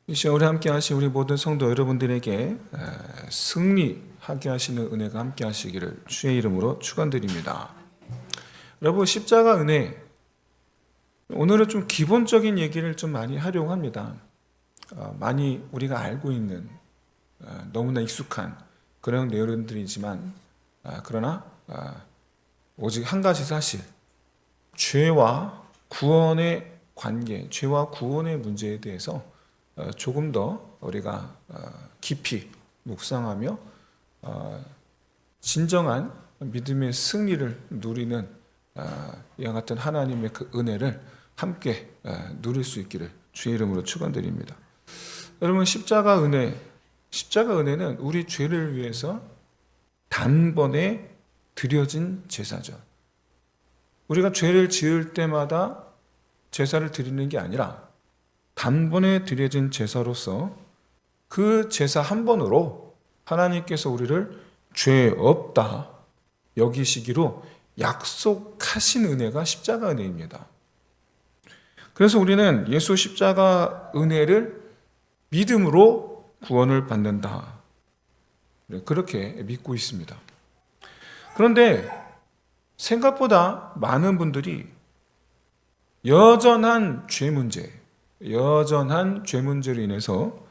이 시간 우리 함께 하신 우리 모든 성도 여러분들에게 승리하게 하시는 은혜가 함께 하시기를 주의 이름으로 축원드립니다. 여러분, 십자가 은혜, 오늘은 좀 기본적인 얘기를 좀 많이 하려고 합니다. 많이 우리가 알고 있는 너무나 익숙한 그런 내용들이지만 그러나 오직 한 가지 사실, 죄와 구원의 관계, 죄와 구원의 문제에 대해서 조금 더 우리가 깊이 묵상하며 진정한 믿음의 승리를 누리는 이와 같은 하나님의 그 은혜를 함께 누릴 수 있기를 주의 이름으로 축원드립니다. 여러분, 십자가 은혜는 우리 죄를 위해서 단번에 드려진 제사죠. 우리가 죄를 지을 때마다 제사를 드리는 게 아니라 단번에 드려진 제사로서 그 제사 한 번으로 하나님께서 우리를 죄 없다 여기시기로 약속하신 은혜가 십자가 은혜입니다. 그래서 우리는 예수 십자가 은혜를 믿음으로 구원을 받는다, 그렇게 믿고 있습니다. 그런데 생각보다 많은 분들이 여전한 죄 문제로 인해서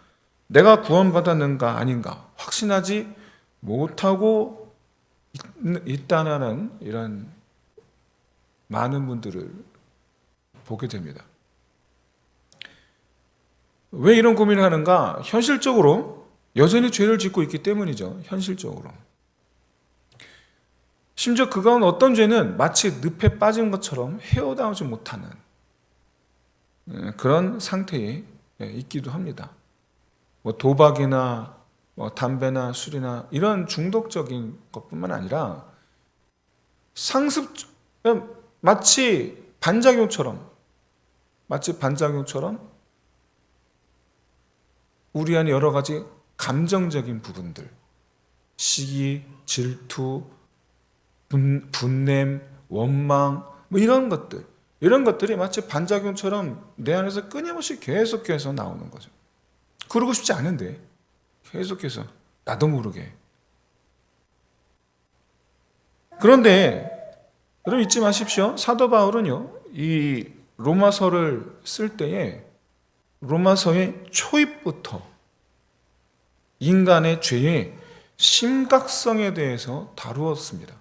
내가 구원받았는가 아닌가 확신하지 못하고 있다는 이런 많은 분들을 보게 됩니다. 왜 이런 고민을 하는가? 현실적으로 여전히 죄를 짓고 있기 때문이죠. 현실적으로. 심지어 그 가운데 어떤 죄는 마치 늪에 빠진 것처럼 헤어나오지 못하는 그런 상태에 있기도 합니다. 도박이나 담배나 술이나 이런 중독적인 것뿐만 아니라 마치 반작용처럼 우리 안에 여러 가지 감정적인 부분들, 시기, 질투, 분냄, 원망, 이런 것들이 마치 반작용처럼 내 안에서 끊임없이 계속해서 나오는 거죠. 그러고 싶지 않은데 계속해서 나도 모르게. 그런데 여러분 잊지 마십시오. 사도 바울은요, 이 로마서를 쓸 때에 로마서의 초입부터 인간의 죄의 심각성에 대해서 다루었습니다.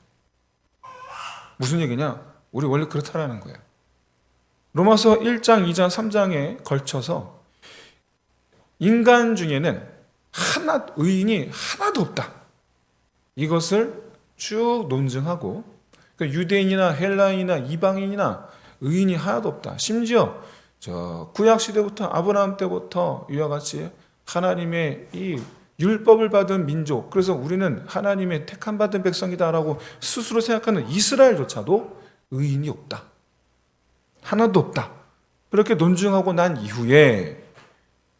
무슨 얘기냐? 우리 원래 그렇다라는 거예요. 로마서 1장, 2장, 3장에 걸쳐서 인간 중에는 의인이 하나도 없다, 이것을 쭉 논증하고, 유대인이나 헬라인이나 이방인이나 의인이 하나도 없다. 심지어 구약시대부터 아브라함 때부터 이와 같이 하나님의 이 율법을 받은 민족, 그래서 우리는 하나님의 택함받은 백성이다라고 스스로 생각하는 이스라엘조차도 의인이 없다, 하나도 없다, 그렇게 논증하고 난 이후에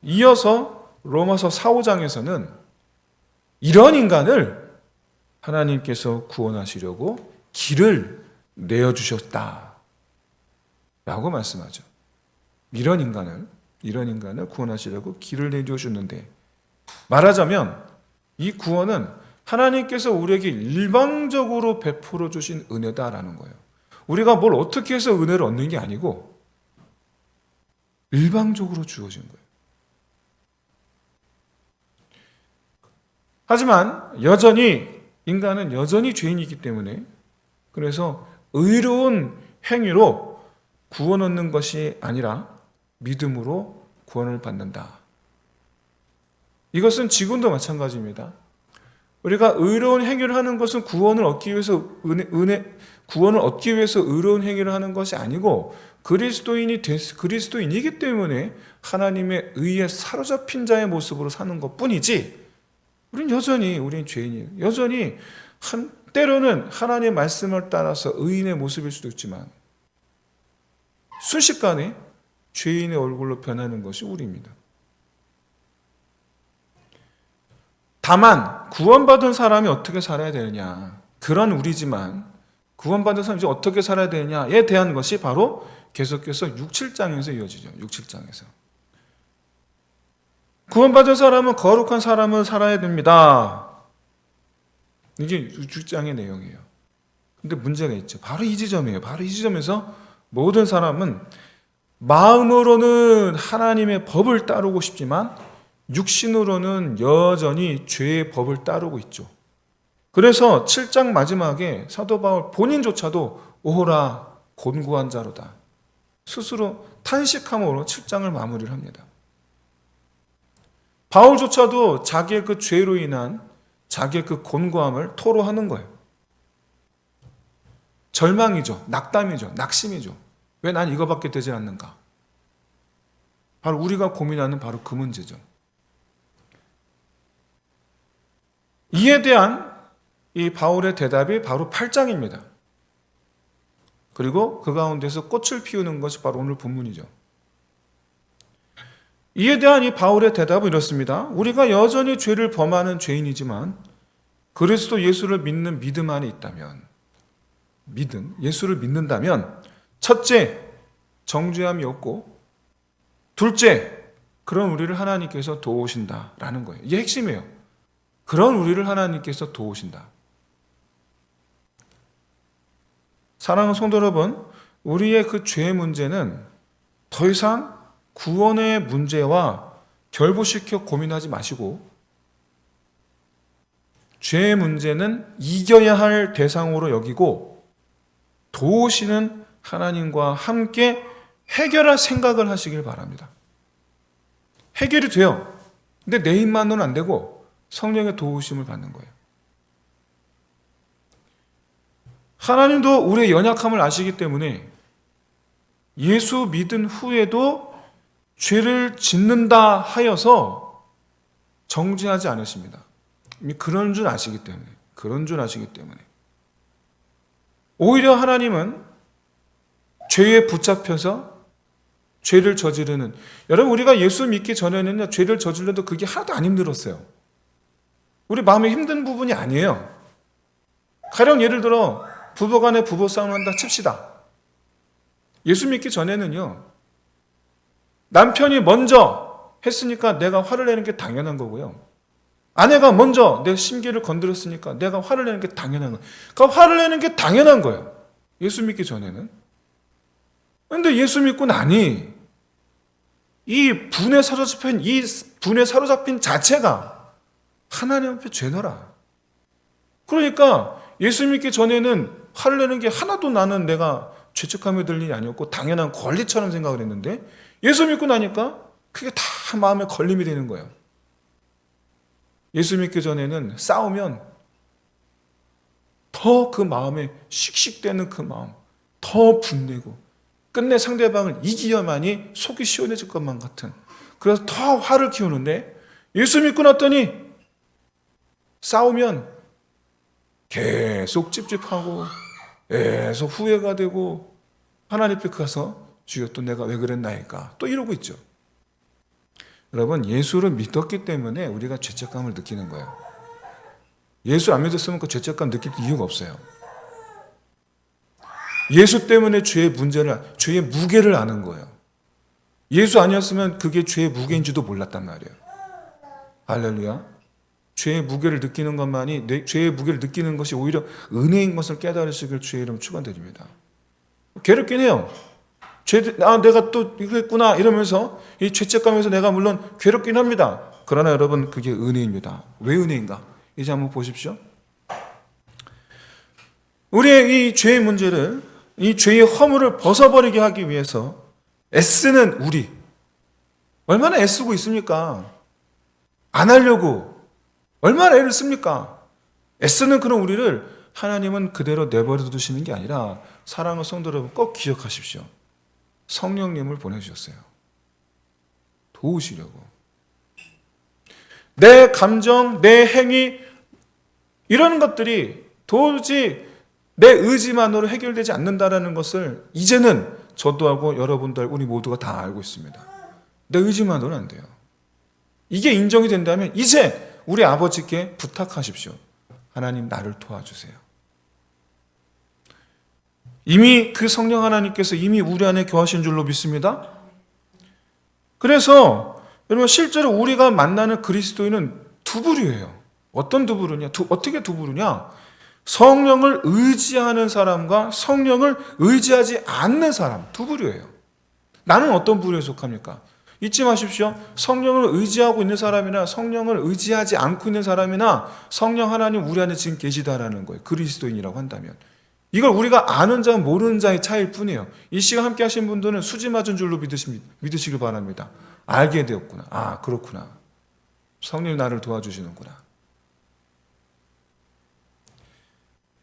이어서 로마서 4, 5장에서는 이런 인간을 하나님께서 구원하시려고 길을 내어주셨다 라고 말씀하죠. 이런 인간을 구원하시려고 길을 내주셨는데, 말하자면 이 구원은 하나님께서 우리에게 일방적으로 베풀어 주신 은혜다라는 거예요. 우리가 뭘 어떻게 해서 은혜를 얻는 게 아니고 일방적으로 주어진 거예요. 하지만 인간은 여전히 죄인이기 때문에, 그래서 의로운 행위로 구원 얻는 것이 아니라 믿음으로 구원을 받는다. 이것은 지금도 마찬가지입니다. 우리가 의로운 행위를 하는 것은 구원을 얻기 위해서 의로운 행위를 하는 것이 아니고 그리스도인이기 때문에 하나님의 의에 사로잡힌 자의 모습으로 사는 것뿐이지, 우리는 죄인이에요. 여전히 때로는 하나님의 말씀을 따라서 의인의 모습일 수도 있지만 순식간에 죄인의 얼굴로 변하는 것이 우리입니다. 다만 구원받은 사람이 어떻게 살아야 되느냐, 그런 우리지만 구원받은 사람이 어떻게 살아야 되느냐에 대한 것이 바로 계속해서 6, 7장에서 이어지죠. 6, 7장에서. 구원받은 사람은 거룩한 삶을 살아야 됩니다. 이게 6장의 내용이에요. 근데 문제가 있죠. 바로 이 지점이에요. 바로 이 지점에서 모든 사람은 마음으로는 하나님의 법을 따르고 싶지만 육신으로는 여전히 죄의 법을 따르고 있죠. 그래서 7장 마지막에 사도 바울 본인조차도 오호라 곤고한 자로다. 스스로 탄식함으로 7장을 마무리를 합니다. 바울조차도 자기의 그 죄로 인한 자기의 그 곤고함을 토로하는 거예요. 절망이죠. 낙담이죠. 낙심이죠. 왜 난 이거밖에 되지 않는가? 바로 우리가 고민하는 바로 그 문제죠. 이에 대한 이 바울의 대답이 바로 8장입니다. 그리고 그 가운데서 꽃을 피우는 것이 바로 오늘 본문이죠. 이에 대한 이 바울의 대답은 이렇습니다. 우리가 여전히 죄를 범하는 죄인이지만 그리스도 예수를 믿는 믿음 안에 있다면, 예수를 믿는다면 첫째, 정죄함이 없고 둘째, 그런 우리를 하나님께서 도우신다라는 거예요. 이게 핵심이에요. 그런 우리를 하나님께서 도우신다. 사랑하는 성도 여러분, 우리의 그 죄의 문제는 더 이상 구원의 문제와 결부시켜 고민하지 마시고 죄의 문제는 이겨야 할 대상으로 여기고 도우시는 하나님과 함께 해결할 생각을 하시길 바랍니다. 해결이 돼요. 근데 내 힘만으로는 안 되고 성령의 도우심을 받는 거예요. 하나님도 우리의 연약함을 아시기 때문에 예수 믿은 후에도 죄를 짓는다 하여서 정죄하지 않으십니다. 그런 줄 아시기 때문에. 오히려 하나님은 죄에 붙잡혀서 죄를 저지르는, 여러분 우리가 예수 믿기 전에는 죄를 저질러도 그게 하나도 안 힘들었어요. 우리 마음에 힘든 부분이 아니에요. 가령 예를 들어 부부간에 부부싸움을 한다 칩시다. 예수 믿기 전에는요, 남편이 먼저 했으니까 내가 화를 내는 게 당연한 거고요, 아내가 먼저 내 심기를 건드렸으니까 내가 화를 내는 게 당연한 거예요. 그러니까 화를 내는 게 당연한 거예요, 예수 믿기 전에는. 그런데 예수 믿고 나니 이 분에 사로잡힌 자체가 하나님 앞에 죄더라. 그러니까 예수 믿기 전에는 화를 내는 게 하나도 나는 내가 죄책감이 들 일이 아니었고 당연한 권리처럼 생각을 했는데 예수 믿고 나니까 그게 다 마음에 걸림이 되는 거예요. 예수 믿기 전에는 싸우면 더 그 마음에 씩씩대는 그 마음, 더 분내고 끝내 상대방을 이기야만이 속이 시원해질 것만 같은, 그래서 더 화를 키우는데 예수 믿고 났더니 싸우면 계속 찝찝하고 계속 후회가 되고 하나님 앞에 가서 주여 또 내가 왜 그랬나이까 또 이러고 있죠. 여러분, 예수를 믿었기 때문에 우리가 죄책감을 느끼는 거예요. 예수 안 믿었으면 그 죄책감 느낄 이유가 없어요. 예수 때문에 죄의 무게를 아는 거예요. 예수 아니었으면 그게 죄의 무게인지도 몰랐단 말이에요. 할렐루야. 죄의 무게를 느끼는 것만이, 죄의 무게를 느끼는 것이 오히려 은혜인 것을 깨달으시길 주의 이름 축원드립니다. 괴롭긴 해요. 내가 또 이거 했구나 이러면서 이 죄책감에서 내가 물론 괴롭긴 합니다. 그러나 여러분, 그게 은혜입니다. 왜 은혜인가? 이제 한번 보십시오. 우리의 이 죄의 문제를, 이 죄의 허물을 벗어버리게 하기 위해서 애쓰는 우리, 얼마나 애쓰고 있습니까? 안 하려고 얼마나 애를 씁니까? 애쓰는 그런 우리를 하나님은 그대로 내버려 두시는 게 아니라, 사랑하는 성도 여러분, 꼭 기억하십시오. 성령님을 보내주셨어요. 도우시려고. 내 감정, 내 행위, 이런 것들이 도저히 내 의지만으로 해결되지 않는다는 것을 이제는 저도 하고 여러분들, 우리 모두가 다 알고 있습니다. 내 의지만으로는 안 돼요. 이게 인정이 된다면 이제 우리 아버지께 부탁하십시오. 하나님, 나를 도와주세요. 이미 그 성령 하나님께서 이미 우리 안에 거하신 줄로 믿습니다. 그래서 여러분 실제로 우리가 만나는 그리스도인은 두 부류예요. 어떤 두 부류냐? 어떻게 두 부류냐? 성령을 의지하는 사람과 성령을 의지하지 않는 사람, 두 부류예요. 나는 어떤 부류에 속합니까? 잊지 마십시오. 성령을 의지하고 있는 사람이나 성령을 의지하지 않고 있는 사람이나 성령 하나님 우리 안에 지금 계시다라는 거예요. 그리스도인이라고 한다면. 이걸 우리가 아는 자, 모르는 자의 차이일 뿐이에요. 이 시간 함께 하신 분들은 수지 맞은 줄로 믿으시길 바랍니다. 알게 되었구나. 아, 그렇구나. 성령이 나를 도와주시는구나.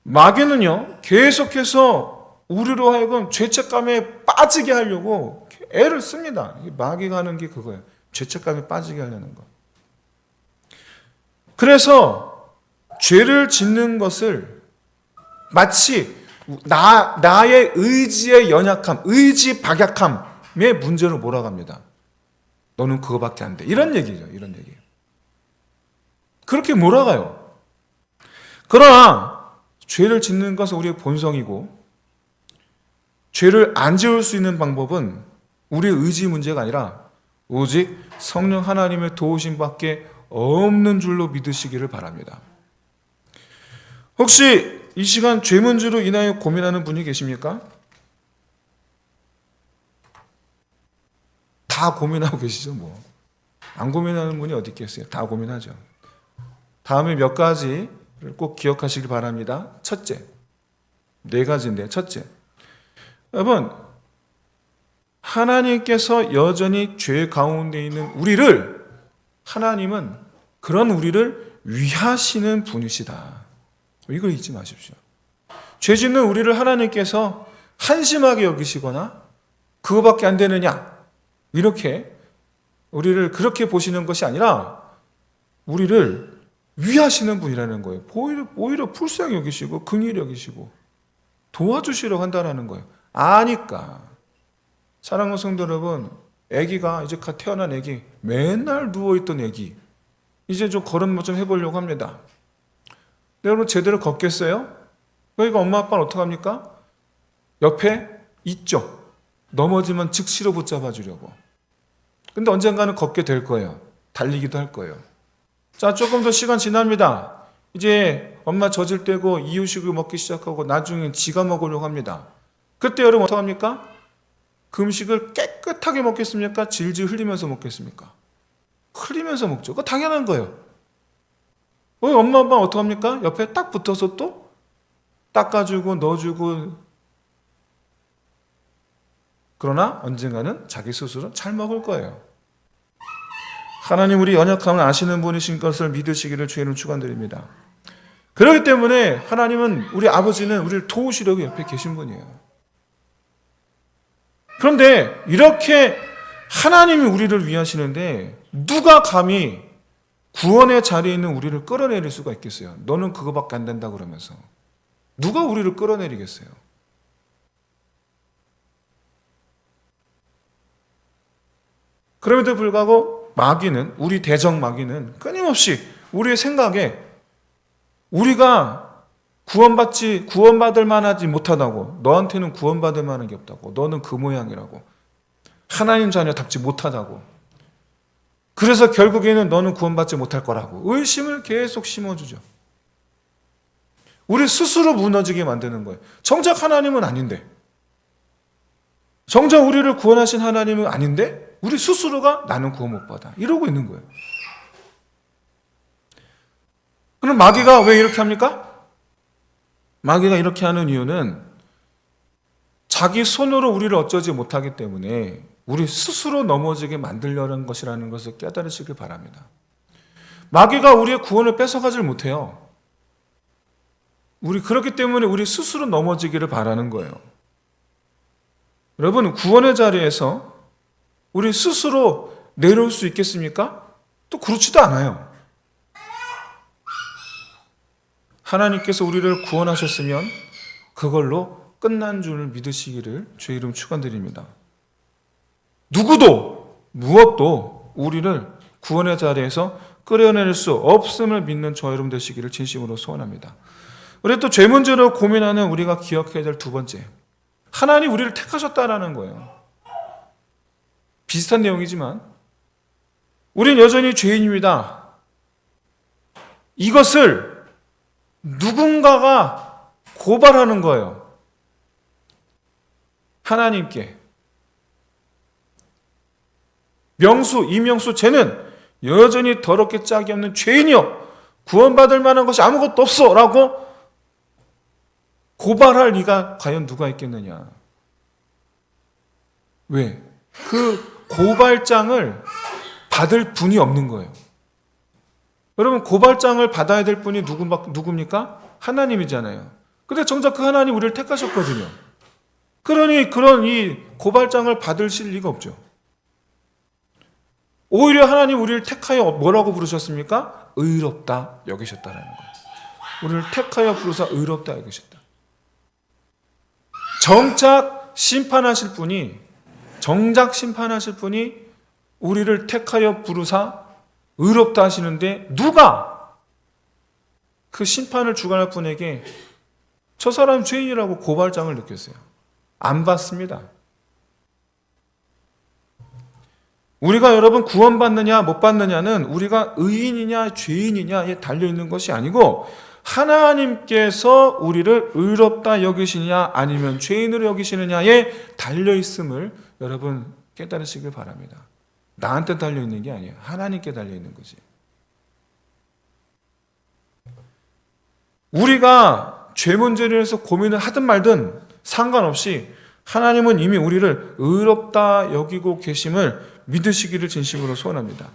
마귀는요, 계속해서 우리로 하여금 죄책감에 빠지게 하려고 애를 씁니다. 마귀가 하는 게 그거예요. 죄책감에 빠지게 하려는 거. 그래서 죄를 짓는 것을 마치 나의 의지의 연약함, 의지 박약함의 문제로 몰아갑니다. 너는 그거밖에 안 돼. 이런 얘기죠. 이런 얘기예요. 그렇게 몰아가요. 그러나 죄를 짓는 것은 우리의 본성이고 죄를 안 지을 수 있는 방법은 우리의 의지 문제가 아니라 오직 성령 하나님의 도우심밖에 없는 줄로 믿으시기를 바랍니다. 혹시 이 시간 죄 문제로 인하여 고민하는 분이 계십니까? 다 고민하고 계시죠, 뭐. 안 고민하는 분이 어디 있겠어요? 다 고민하죠. 다음에 몇 가지를 꼭 기억하시길 바랍니다. 첫째, 네 가지인데, 첫째, 여러분, 하나님께서 여전히 죄 가운데 있는 우리를, 하나님은 그런 우리를 위하시는 분이시다. 이걸 잊지 마십시오. 죄 짓는 우리를 하나님께서 한심하게 여기시거나 그거밖에 안 되느냐, 이렇게 우리를 그렇게 보시는 것이 아니라 우리를 위하시는 분이라는 거예요. 오히려 불쌍히 여기시고 긍휼히 여기시고 도와주시려고 한다는 거예요. 아니까. 사랑하는 성도 여러분, 아기가 이제 갓 태어난 아기, 맨날 누워있던 아기, 이제 좀 걸음 좀 해보려고 합니다. 여러분 제대로 걷겠어요? 그러니까 엄마 아빠는 어떡합니까? 옆에 있죠. 넘어지면 즉시로 붙잡아 주려고. 근데 언젠가는 걷게 될 거예요. 달리기도 할 거예요. 자, 조금 더 시간 지납니다. 이제 엄마 젖을 떼고 이유식을 먹기 시작하고 나중엔 지가 먹으려고 합니다. 그때 여러분 어떡합니까? 그 음식을 깨끗하게 먹겠습니까? 질질 흘리면서 먹겠습니까? 흘리면서 먹죠. 그거 당연한 거예요. 엄마 아빠는 어떡합니까? 옆에 딱 붙어서 또 닦아주고 넣어주고. 그러나 언젠가는 자기 스스로 잘 먹을 거예요. 하나님 우리 연약함을 아시는 분이신 것을 믿으시기를 주의는 축원드립니다. 그렇기 때문에 하나님은, 우리 아버지는 우리를 도우시려고 옆에 계신 분이에요. 그런데 이렇게 하나님이 우리를 위하시는데 누가 감히 구원의 자리에 있는 우리를 끌어내릴 수가 있겠어요? 너는 그거밖에 안 된다 그러면서. 누가 우리를 끌어내리겠어요? 그럼에도 불구하고 마귀는, 우리 대적 마귀는 끊임없이 우리의 생각에 우리가 구원받을 만하지 못하다고, 너한테는 구원받을 만한 게 없다고, 너는 그 모양이라고, 하나님 자녀답지 못하다고, 그래서 결국에는 너는 구원받지 못할 거라고 의심을 계속 심어주죠. 우리 스스로 무너지게 만드는 거예요. 정작 하나님은 아닌데, 정작 우리를 구원하신 하나님은 아닌데 우리 스스로가 나는 구원 못 받아 이러고 있는 거예요. 그럼 마귀가 왜 이렇게 합니까? 마귀가 이렇게 하는 이유는 자기 손으로 우리를 어쩌지 못하기 때문에 우리 스스로 넘어지게 만들려는 것이라는 것을 깨달으시길 바랍니다. 마귀가 우리의 구원을 뺏어가질 못해요. 그렇기 때문에 우리 스스로 넘어지기를 바라는 거예요. 여러분, 구원의 자리에서 우리 스스로 내려올 수 있겠습니까? 또 그렇지도 않아요. 하나님께서 우리를 구원하셨으면 그걸로 끝난 줄 믿으시기를 주의 이름 축원드립니다. 누구도 무엇도 우리를 구원의 자리에서 끌어낼 수 없음을 믿는 저 여러분 되시기를 진심으로 소원합니다. 우리 또 죄 문제로 고민하는 우리가 기억해야 될 두 번째, 하나님 우리를 택하셨다라는 거예요. 비슷한 내용이지만 우린 여전히 죄인입니다. 이것을 누군가가 고발하는 거예요. 하나님께. 명수, 이명수, 쟤는 여전히 더럽게 짝이 없는 죄인이요. 구원받을 만한 것이 아무것도 없어. 라고 고발할 리가 과연 누가 있겠느냐. 왜? 그 고발장을 받을 분이 없는 거예요. 여러분, 고발장을 받아야 될 분이 누굽니까? 하나님이잖아요. 근데 정작 그 하나님 우리를 택하셨거든요. 그러니 그런 이 고발장을 받으실 리가 없죠. 오히려 하나님 우리를 택하여 뭐라고 부르셨습니까? 의롭다 여기셨다라는 거예요. 우리를 택하여 부르사 의롭다 여기셨다. 정작 심판하실 분이 우리를 택하여 부르사 의롭다 하시는데 누가 그 심판을 주관할 분에게 저 사람 죄인이라고 고발장을 느꼈어요? 안 받습니다. 우리가 여러분 구원받느냐 못 받느냐는 우리가 의인이냐 죄인이냐에 달려있는 것이 아니고 하나님께서 우리를 의롭다 여기시느냐 아니면 죄인으로 여기시느냐에 달려있음을 여러분 깨달으시길 바랍니다. 나한테 달려있는 게 아니에요. 하나님께 달려있는 거지. 우리가 죄 문제를 해서 고민을 하든 말든 상관없이 하나님은 이미 우리를 의롭다 여기고 계심을 믿으시기를 진심으로 소원합니다.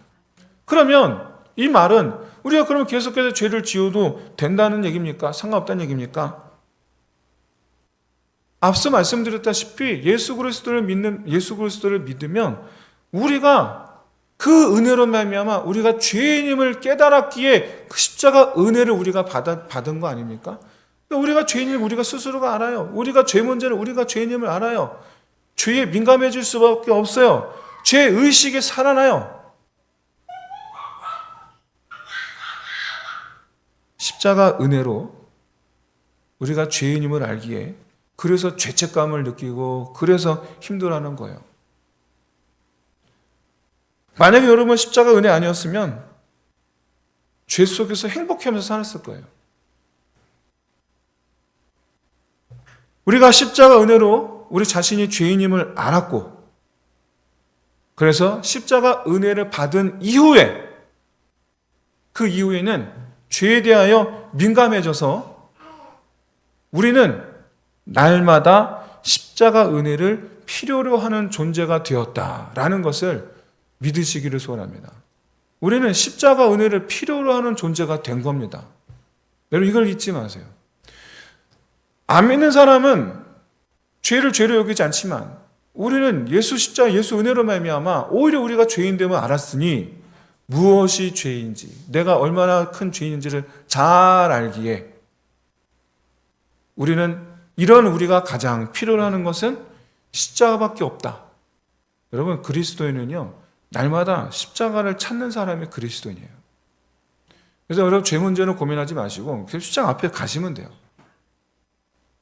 그러면 이 말은 우리가 그러면 계속해서 죄를 지어도 된다는 얘기입니까? 상관없다는 얘기입니까? 앞서 말씀드렸다시피 예수 그리스도를 믿으면 우리가 그 은혜로 말미암아 우리가 죄인임을 깨달았기에 그 십자가 은혜를 우리가 받은 거 아닙니까? 우리가 죄인임을 우리가 스스로가 알아요. 우리가 죄 문제를 우리가 죄인임을 알아요. 죄에 민감해질 수밖에 없어요. 죄 의식이 살아나요. 십자가 은혜로 우리가 죄인임을 알기에 그래서 죄책감을 느끼고 그래서 힘들어하는 거예요. 만약에 여러분 십자가 은혜 아니었으면 죄 속에서 행복해하면서 살았을 거예요. 우리가 십자가 은혜로 우리 자신이 죄인임을 알았고 그래서 십자가 은혜를 받은 이후에 그 이후에는 죄에 대하여 민감해져서 우리는 날마다 십자가 은혜를 필요로 하는 존재가 되었다라는 것을 믿으시기를 소원합니다. 우리는 십자가 은혜를 필요로 하는 존재가 된 겁니다. 여러분 이걸 잊지 마세요. 안 믿는 사람은 죄를 죄로 여기지 않지만 우리는 예수 십자가 예수 은혜로 말미암아 오히려 우리가 죄인됨을 알았으니 무엇이 죄인지 내가 얼마나 큰 죄인인지를 잘 알기에 우리는 이런 우리가 가장 필요로 하는 것은 십자가밖에 없다. 여러분 그리스도인은요 날마다 십자가를 찾는 사람이 그리스도인이에요. 그래서 여러분 죄 문제는 고민하지 마시고 그냥 십자가 앞에 가시면 돼요.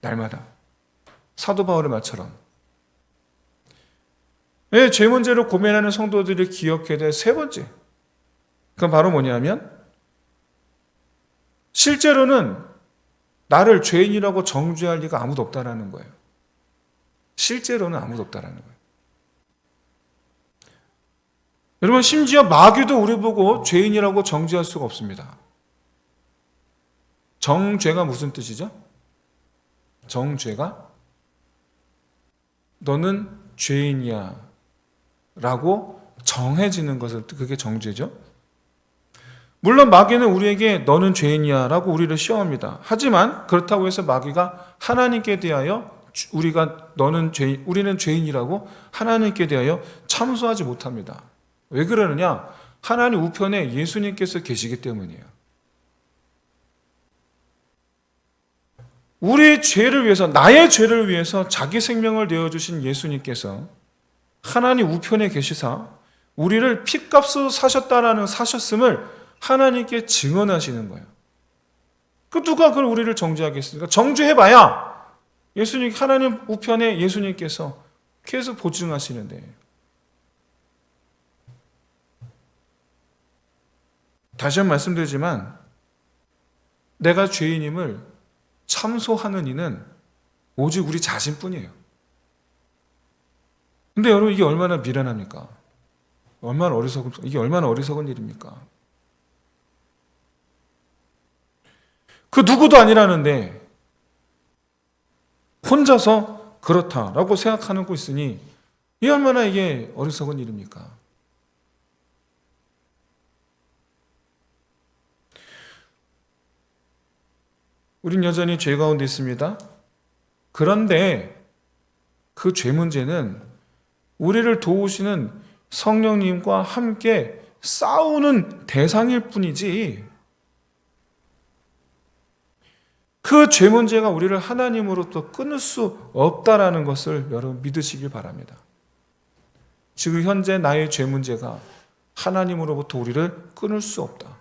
날마다 사도 바울의 말처럼. 왜 죄 문제로 고민하는 성도들이 기억해야 될 세 번째 그건 바로 뭐냐면 실제로는 나를 죄인이라고 정죄할 리가 아무도 없다라는 거예요. 실제로는 아무도 없다라는 거예요. 여러분 심지어 마귀도 우리 보고 죄인이라고 정죄할 수가 없습니다. 정죄가 무슨 뜻이죠? 정죄가 너는 죄인이야 라고 정해지는 것을 그게 정죄죠. 물론 마귀는 우리에게 너는 죄인이야 라고 우리를 시험합니다. 하지만 그렇다고 해서 마귀가 하나님께 대하여 우리는 죄인이라고 하나님께 대하여 참소하지 못합니다. 왜 그러느냐? 하나님 우편에 예수님께서 계시기 때문이에요. 우리의 죄를 위해서 나의 죄를 위해서 자기 생명을 내어주신 예수님께서 하나님 우편에 계시사 우리를 핏값으로 사셨음을 하나님께 증언하시는 거예요. 그 누가 그걸 우리를 정죄하겠습니까? 정죄해봐야 예수님 하나님 우편에 예수님께서 계속 보증하시는데 다시 한번 말씀드리지만 내가 죄인임을 참소하는 이는 오직 우리 자신뿐이에요. 근데 여러분 이게 얼마나 미련합니까? 이게 얼마나 어리석은 일입니까? 그 누구도 아니라는데 혼자서 그렇다라고 생각하는 거 있으니 이 얼마나 이게 어리석은 일입니까? 우린 여전히 죄 가운데 있습니다. 그런데 그 죄 문제는 우리를 도우시는 성령님과 함께 싸우는 대상일 뿐이지 그 죄 문제가 우리를 하나님으로부터 끊을 수 없다라는 것을 여러분 믿으시길 바랍니다. 지금 현재 나의 죄 문제가 하나님으로부터 우리를 끊을 수 없다.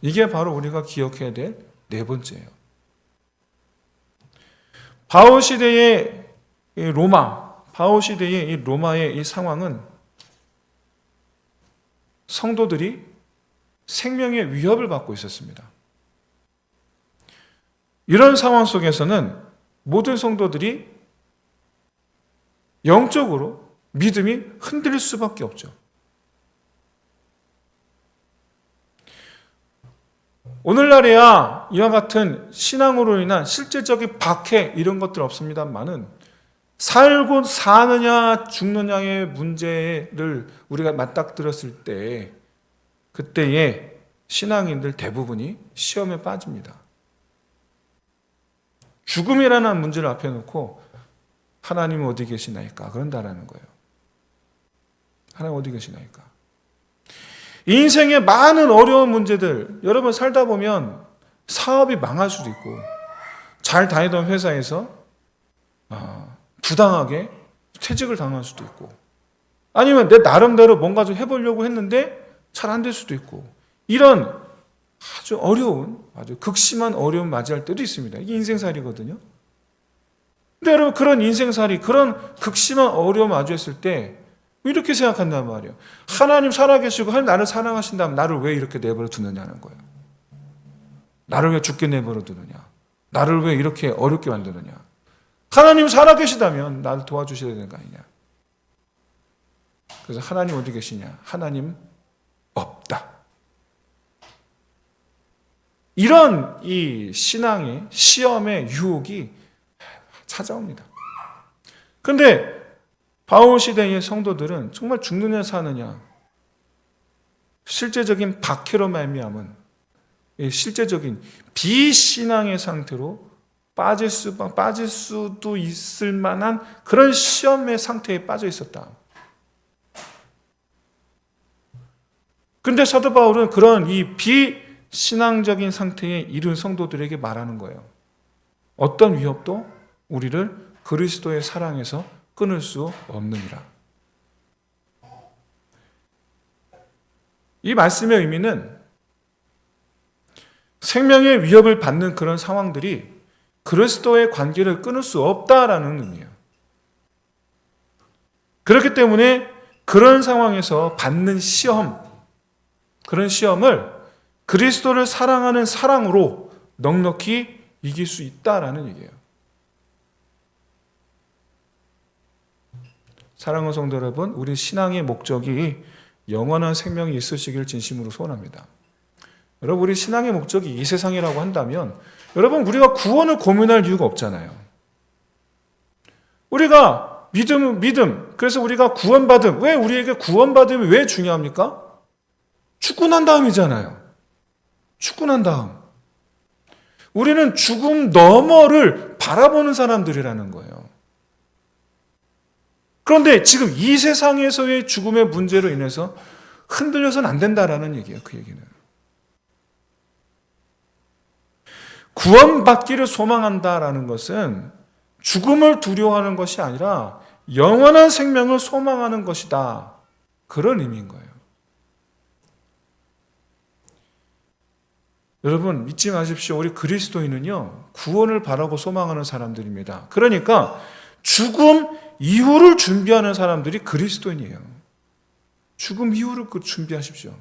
이게 바로 우리가 기억해야 될 네 번째예요. 바울 시대의 이 로마의 이 상황은 성도들이 생명의 위협을 받고 있었습니다. 이런 상황 속에서는 모든 성도들이 영적으로 믿음이 흔들릴 수밖에 없죠. 오늘날에야 이와 같은 신앙으로 인한 실제적인 박해 이런 것들 없습니다만은 살고 사느냐 죽느냐의 문제를 우리가 맞닥뜨렸을 때 그때의 신앙인들 대부분이 시험에 빠집니다. 죽음이라는 문제를 앞에 놓고 하나님 어디 계시나이까 그런다라는 거예요. 하나님 어디 계시나이까. 인생의 많은 어려운 문제들 여러분 살다 보면 사업이 망할 수도 있고 잘 다니던 회사에서 부당하게 퇴직을 당할 수도 있고 아니면 내 나름대로 뭔가 좀 해보려고 했는데 잘 안 될 수도 있고 이런 아주 어려운 아주 극심한 어려움 맞이할 때도 있습니다. 이게 인생살이거든요. 근데 여러분 그런 인생살이 그런 극심한 어려움 마주했을 때 이렇게 생각한단 말이에요. 하나님 살아계시고 하나님 나를 사랑하신다면 나를 왜 이렇게 내버려 두느냐는 거예요. 나를 왜 죽게 내버려 두느냐. 나를 왜 이렇게 어렵게 만드느냐. 하나님 살아계시다면 나를 도와주셔야 되는 거 아니냐. 그래서 하나님 어디 계시냐. 하나님 없다. 이런 이 신앙의 시험의 유혹이 찾아옵니다. 그런데 바울 시대의 성도들은 정말 죽느냐 사느냐 실제적인 박해로 말미암은 실제적인 비신앙의 상태로 빠질 수도 있을 만한 그런 시험의 상태에 빠져 있었다. 그런데 사도 바울은 그런 이 비신앙적인 상태에 이른 성도들에게 말하는 거예요. 어떤 위협도 우리를 그리스도의 사랑에서 끊을 수 없느니라. 이 말씀의 의미는 생명의 위협을 받는 그런 상황들이 그리스도의 관계를 끊을 수 없다라는 의미예요. 그렇기 때문에 그런 상황에서 받는 시험, 그런 시험을 그리스도를 사랑하는 사랑으로 넉넉히 이길 수 있다라는 얘기예요. 사랑하는 성도 여러분, 우리 신앙의 목적이 영원한 생명이 있으시길 진심으로 소원합니다. 여러분, 우리 신앙의 목적이 이 세상이라고 한다면 여러분, 우리가 구원을 고민할 이유가 없잖아요. 우리가 믿음. 그래서 우리가 구원받음. 왜 우리에게 구원받음이 왜 중요합니까? 죽고 난 다음이잖아요. 죽고 난 다음. 우리는 죽음 너머를 바라보는 사람들이라는 거예요. 그런데 지금 이 세상에서의 죽음의 문제로 인해서 흔들려서는 안 된다라는 얘기예요. 그 얘기는. 구원받기를 소망한다라는 것은 죽음을 두려워하는 것이 아니라 영원한 생명을 소망하는 것이다. 그런 의미인 거예요. 여러분 믿지 마십시오. 우리 그리스도인은요. 구원을 바라고 소망하는 사람들입니다. 그러니까 죽음 이후를 준비하는 사람들이 그리스도인이에요. 죽음 이후를 준비하십시오.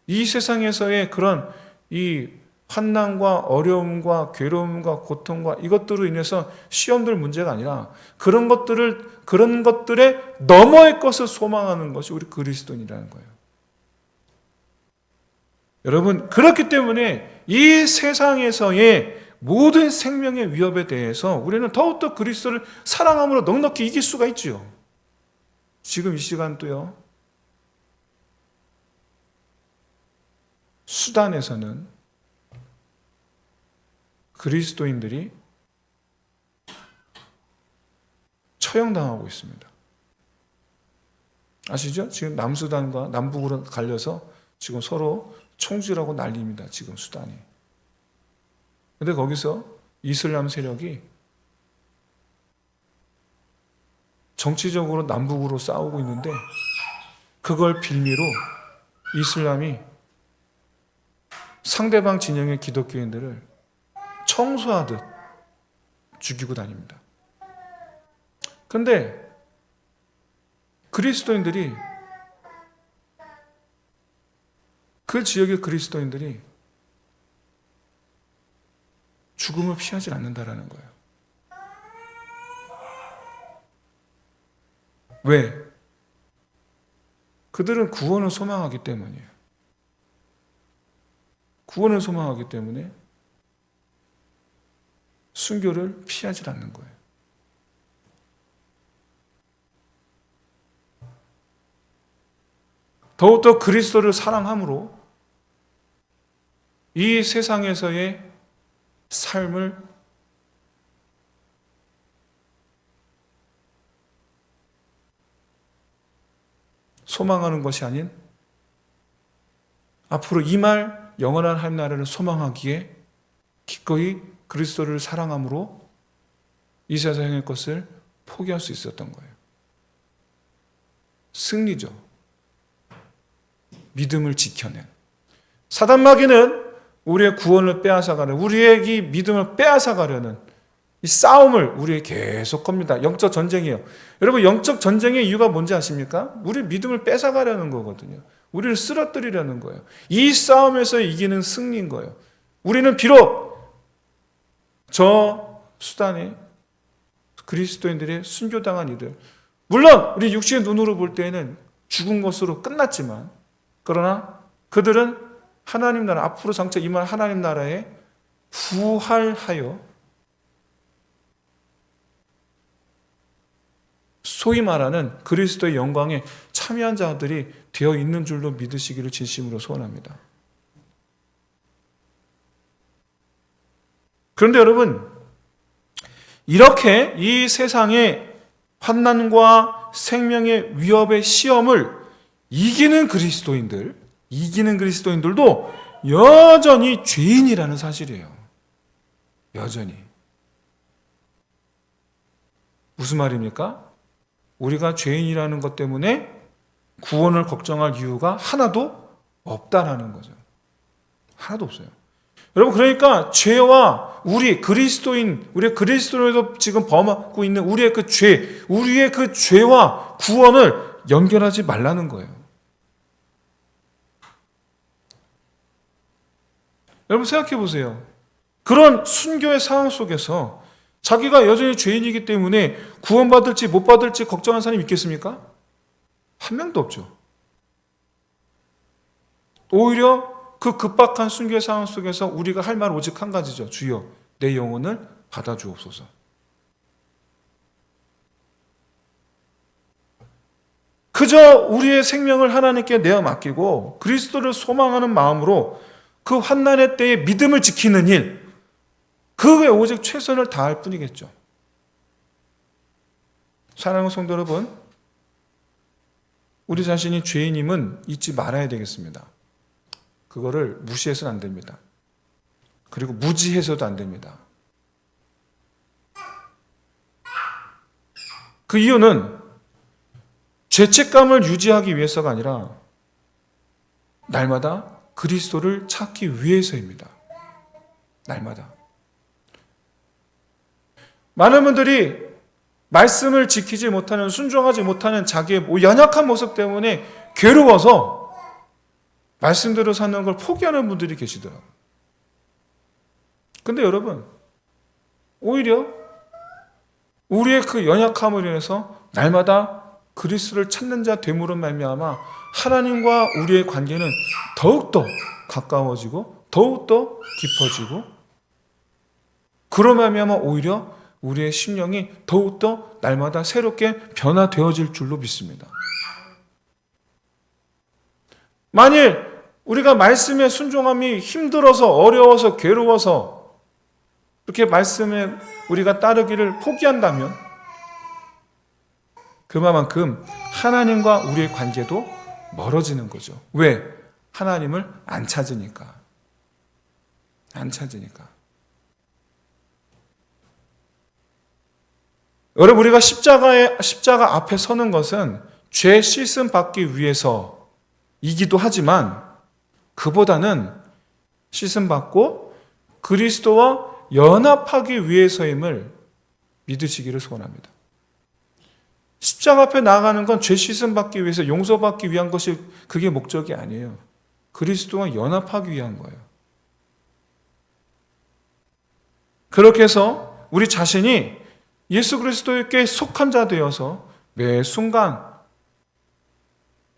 이 세상에서의 그런 이 환난과 어려움과 괴로움과 고통과 이것들로 인해서 시험들 문제가 아니라 그런 것들에 너머의 것을 소망하는 것이 우리 그리스도인이라는 거예요. 여러분, 그렇기 때문에 이 세상에서의 모든 생명의 위협에 대해서 우리는 더욱더 그리스도를 사랑함으로 넉넉히 이길 수가 있지요. 지금 이 시간도요. 수단에서는 그리스도인들이 처형당하고 있습니다. 아시죠? 지금 남수단과 남북으로 갈려서 지금 서로 총질하고 난리입니다. 지금 수단이. 근데 거기서 이슬람 세력이 정치적으로 남북으로 싸우고 있는데 그걸 빌미로 이슬람이 상대방 진영의 기독교인들을 청소하듯 죽이고 다닙니다. 그런데 그리스도인들이 그 지역의 그리스도인들이 죽음을 피하지 않는다라는 거예요. 왜? 그들은 구원을 소망하기 때문이에요. 구원을 소망하기 때문에 순교를 피하지 않는 거예요. 더욱더 그리스도를 사랑함으로 이 세상에서의 삶을 소망하는 것이 아닌 앞으로 임할 영원한 하나님 나라를 소망하기에 기꺼이 그리스도를 사랑함으로 이 세상의 것을 포기할 수 있었던 거예요. 승리죠. 믿음을 지켜낸. 사단마귀는 우리의 구원을 빼앗아가는, 우리의 이 믿음을 빼앗아가려는 이 싸움을 우리에게 계속 겁니다. 영적 전쟁이에요. 여러분, 영적 전쟁의 이유가 뭔지 아십니까? 우리 믿음을 뺏어가려는 거거든요. 우리를 쓰러뜨리려는 거예요. 이 싸움에서 이기는 승리인 거예요. 우리는 비록 저 수단에 그리스도인들의 순교당한 이들, 물론 우리 육신의 눈으로 볼 때에는 죽은 것으로 끝났지만, 그러나 그들은 하나님 나라, 앞으로 장차 임할 하나님 나라에 부활하여 소위 말하는 그리스도의 영광에 참여한 자들이 되어 있는 줄로 믿으시기를 진심으로 소원합니다. 그런데 여러분, 이렇게 이 세상의 환난과 생명의 위협의 시험을 이기는 그리스도인들도 여전히 죄인이라는 사실이에요. 여전히. 무슨 말입니까? 우리가 죄인이라는 것 때문에 구원을 걱정할 이유가 하나도 없다라는 거죠. 하나도 없어요. 여러분, 그러니까 죄와 우리 그리스도인에도 지금 범하고 있는 우리의 그 죄와 구원을 연결하지 말라는 거예요. 여러분, 생각해 보세요. 그런 순교의 상황 속에서 자기가 여전히 죄인이기 때문에 구원받을지 못 받을지 걱정하는 사람이 있겠습니까? 한 명도 없죠. 오히려 그 급박한 순교의 상황 속에서 우리가 할 말 오직 한 가지죠. 주여, 내 영혼을 받아주옵소서. 그저 우리의 생명을 하나님께 내어 맡기고 그리스도를 소망하는 마음으로 그 환난의 때에 믿음을 지키는 일, 그에 오직 최선을 다할 뿐이겠죠. 사랑하는 성도 여러분, 우리 자신이 죄인임은 잊지 말아야 되겠습니다. 그거를 무시해서는 안 됩니다. 그리고 무지해서도 안 됩니다. 그 이유는 죄책감을 유지하기 위해서가 아니라 날마다 그리스도를 찾기 위해서입니다. 날마다. 많은 분들이 말씀을 지키지 못하는, 순종하지 못하는 자기의 연약한 모습 때문에 괴로워서 말씀대로 사는 걸 포기하는 분들이 계시더라고요. 근데 여러분, 오히려 우리의 그 연약함을 인해서 날마다 그리스도를 찾는 자 됨으로 말미암아 하나님과 우리의 관계는 더욱더 가까워지고 더욱더 깊어지고, 그로 말미암아 오히려 우리의 심령이 더욱더 날마다 새롭게 변화되어질 줄로 믿습니다. 만일 우리가 말씀에 순종함이 힘들어서 어려워서 괴로워서 그렇게 말씀에 우리가 따르기를 포기한다면 그만큼 하나님과 우리의 관계도 멀어지는 거죠. 왜? 하나님을 안 찾으니까. 안 찾으니까. 여러분, 우리가 십자가 앞에 서는 것은 죄 씻음 받기 위해서이기도 하지만 그보다는 씻음 받고 그리스도와 연합하기 위해서임을 믿으시기를 소원합니다. 십자가 앞에 나아가는 건 죄 씻음 받기 위해서, 용서받기 위한 것이 그게 목적이 아니에요. 그리스도와 연합하기 위한 거예요. 그렇게 해서 우리 자신이 예수 그리스도께 속한 자 되어서 매 순간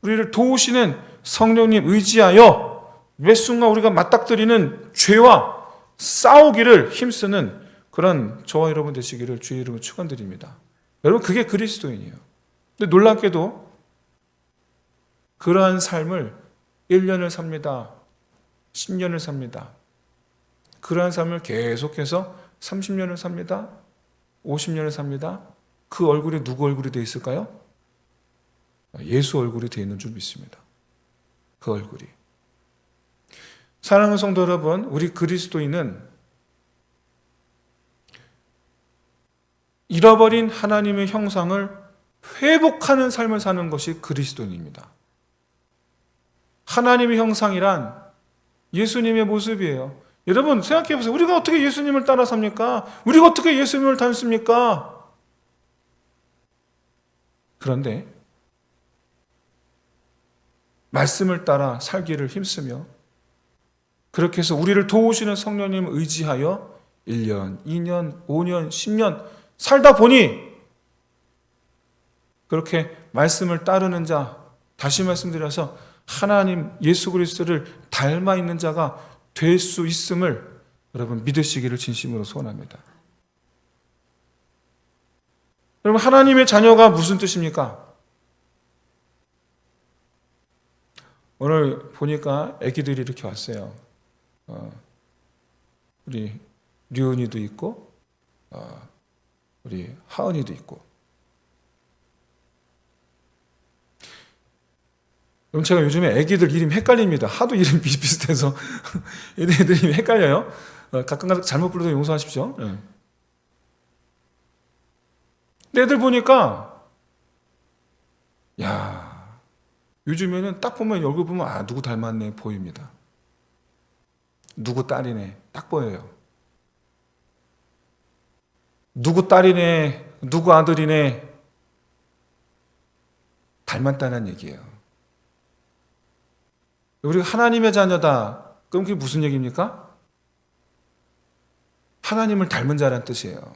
우리를 도우시는 성령님 의지하여 매 순간 우리가 맞닥뜨리는 죄와 싸우기를 힘쓰는 그런 저와 여러분 되시기를 주의 이름으로 축원드립니다. 여러분, 그게 그리스도인이에요. 근데 놀랍게도 그러한 삶을 1년을 삽니다. 10년을 삽니다. 그러한 삶을 계속해서 30년을 삽니다. 50년을 삽니다. 그 얼굴에 누구 얼굴이 되어 있을까요? 예수 얼굴이 되어 있는 줄 믿습니다. 그 얼굴이. 사랑하는 성도 여러분, 우리 그리스도인은 잃어버린 하나님의 형상을 회복하는 삶을 사는 것이 그리스도인입니다. 하나님의 형상이란 예수님의 모습이에요. 여러분, 생각해 보세요. 우리가 어떻게 예수님을 따라 삽니까? 우리가 어떻게 예수님을 닮습니까? 그런데 말씀을 따라 살기를 힘쓰며 그렇게 해서 우리를 도우시는 성령님을 의지하여 1년, 2년, 5년, 10년 살다 보니 그렇게 말씀을 따르는 자, 다시 말씀드려서 하나님 예수 그리스도를 닮아 있는 자가 될 수 있음을 여러분 믿으시기를 진심으로 소원합니다. 여러분, 하나님의 자녀가 무슨 뜻입니까? 오늘 보니까 애기들이 이렇게 왔어요. 우리 류은이도 있고 우리 하은이도 있고. 그럼 제가 요즘에 애기들 이름이 헷갈립니다. 하도 이름이 비슷해서 애들 이름이 헷갈려요. 가끔 잘못 불러도 용서하십시오. 근데 애들 보니까 야, 요즘에는 딱 보면 얼굴 보면 아, 누구 닮았네 보입니다. 누구 딸이네 딱 보여요. 누구 딸이네, 누구 아들이네 닮았다는 얘기예요. 우리가 하나님의 자녀다. 그럼 그게 무슨 얘기입니까? 하나님을 닮은 자란 뜻이에요.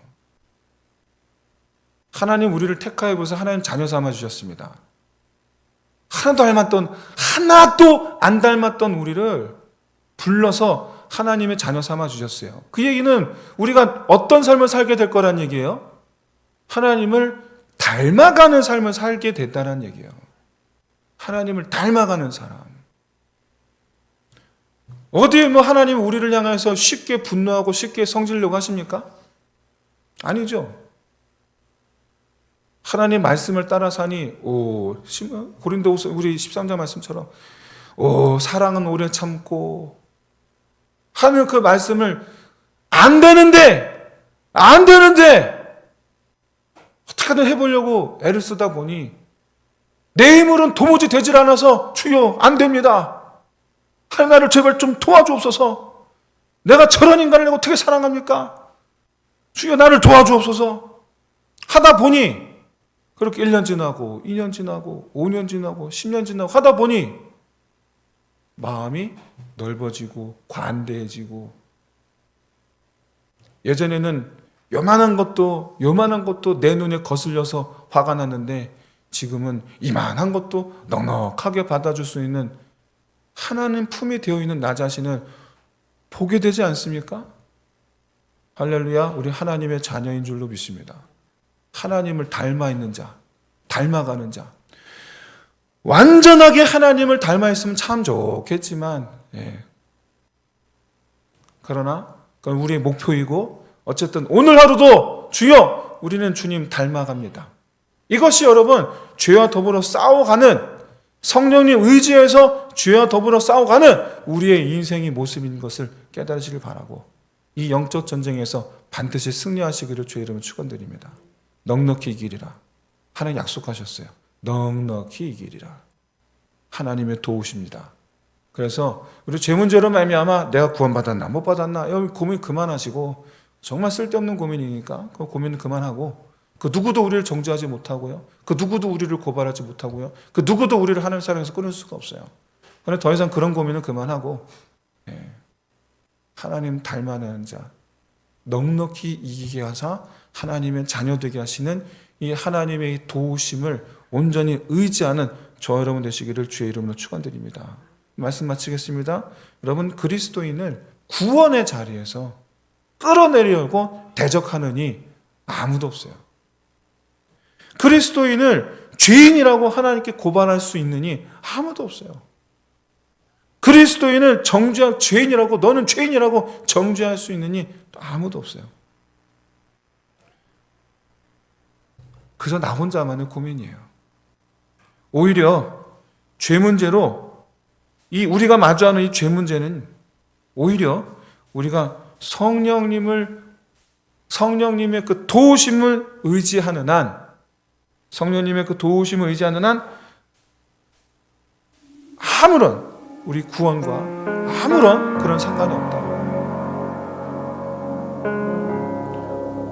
하나님 우리를 택하여 보셔서 하나님 자녀 삼아 주셨습니다. 하나도 안 닮았던 우리를 불러서 하나님의 자녀 삼아 주셨어요. 그 얘기는 우리가 어떤 삶을 살게 될 거란 얘기예요? 하나님을 닮아가는 삶을 살게 됐다는 얘기예요. 하나님을 닮아가는 사람. 어디에 하나님 우리를 향해서 쉽게 분노하고 쉽게 성질려고 하십니까? 아니죠. 하나님 말씀을 따라 사니 고린도후서 우리 13장 말씀처럼 사랑은 오래 참고 하는 그 말씀을 안 되는데 어떻게든 해보려고 애를 쓰다 보니 내 힘으로는 도무지 되질 않아서 주여 안 됩니다. 하나님을 제발 좀 도와주옵소서. 내가 저런 인간을 내가 어떻게 사랑합니까? 주여 나를 도와주옵소서. 하다 보니 그렇게 1년 지나고 2년 지나고 5년 지나고 10년 지나고 하다 보니 마음이 넓어지고 관대해지고, 예전에는 요만한 것도 내 눈에 거슬려서 화가 났는데 지금은 이만한 것도 넉넉하게 받아줄 수 있는 하나님 품이 되어 있는 나 자신을 보게 되지 않습니까? 할렐루야. 우리 하나님의 자녀인 줄로 믿습니다. 하나님을 닮아 있는 자, 닮아가는 자. 완전하게 하나님을 닮아 있으면 참 좋겠지만, 그러나 그건 우리의 목표이고, 어쨌든 오늘 하루도 주여 우리는 주님 닮아갑니다. 이것이 여러분 죄와 더불어 싸워가는, 성령님 의지에서 죄와 더불어 싸워가는 우리의 인생의 모습인 것을 깨달으시길 바라고, 이 영적 전쟁에서 반드시 승리하시기를 주의 이름으로 축원드립니다. 넉넉히 이기리라. 하나님 약속하셨어요. 넉넉히 이기리라. 하나님의 도우십니다. 그래서 우리 죄 문제로 말미암아 내가 구원받았나 못 받았나 여기 고민 그만하시고, 정말 쓸데없는 고민이니까 그 고민은 그만하고, 그 누구도 우리를 정죄하지 못하고요, 그 누구도 우리를 고발하지 못하고요, 그 누구도 우리를 하나님 사랑에서 끊을 수가 없어요. 그런데 더 이상 그런 고민은 그만하고, 하나님 닮아가는 자, 넉넉히 이기게 하사 하나님의 자녀 되게 하시는 이 하나님의 도우심을 온전히 의지하는 저와 여러분 되시기를 주의 이름으로 축원드립니다. 말씀 마치겠습니다. 여러분, 그리스도인을 구원의 자리에서 끌어내려고 대적하느니 아무도 없어요. 그리스도인을 죄인이라고 하나님께 고발할 수 있느니 아무도 없어요. 그리스도인을 죄인이라고, 너는 죄인이라고 정죄할 수 있느니 아무도 없어요. 그저 나 혼자만의 고민이에요. 오히려 죄 문제로, 우리가 마주하는 이 죄 문제는 오히려 우리가 성령님의 그 도우심을 의지하는 한, 아무런 우리 구원과 아무런 그런 상관이 없다.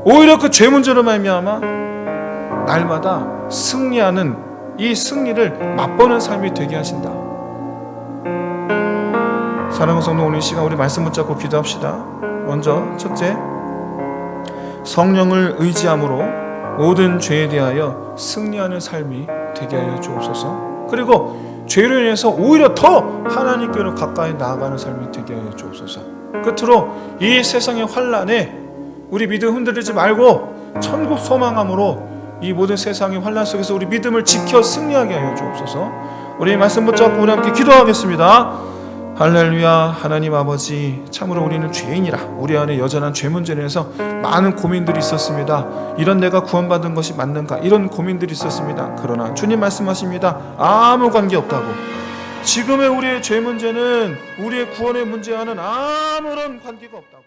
오히려 그 죄 문제로 말미암아 날마다 승리하는 이 승리를 맛보는 삶이 되게 하신다. 사랑하는 성도, 오늘 이 시간 우리 말씀 붙잡고 기도합시다. 먼저 첫째, 성령을 의지함으로 모든 죄에 대하여 승리하는 삶이 되게 하여 주옵소서. 그리고 죄로 인해서 오히려 더 하나님께로 가까이 나아가는 삶이 되게 하여 주옵소서. 끝으로 이 세상의 환난에 우리 믿음 흔들리지 말고 천국 소망함으로 이 모든 세상의 환난 속에서 우리 믿음을 지켜 승리하게 하여 주옵소서. 우리 말씀 붙잡고 우리 함께 기도하겠습니다. 할렐루야. 하나님 아버지, 참으로 우리는 죄인이라 우리 안에 여전한 죄 문제로 해서 많은 고민들이 있었습니다. 이런 내가 구원받은 것이 맞는가, 이런 고민들이 있었습니다. 그러나 주님 말씀하십니다. 아무 관계없다고. 지금의 우리의 죄 문제는 우리의 구원의 문제와는 아무런 관계가 없다고.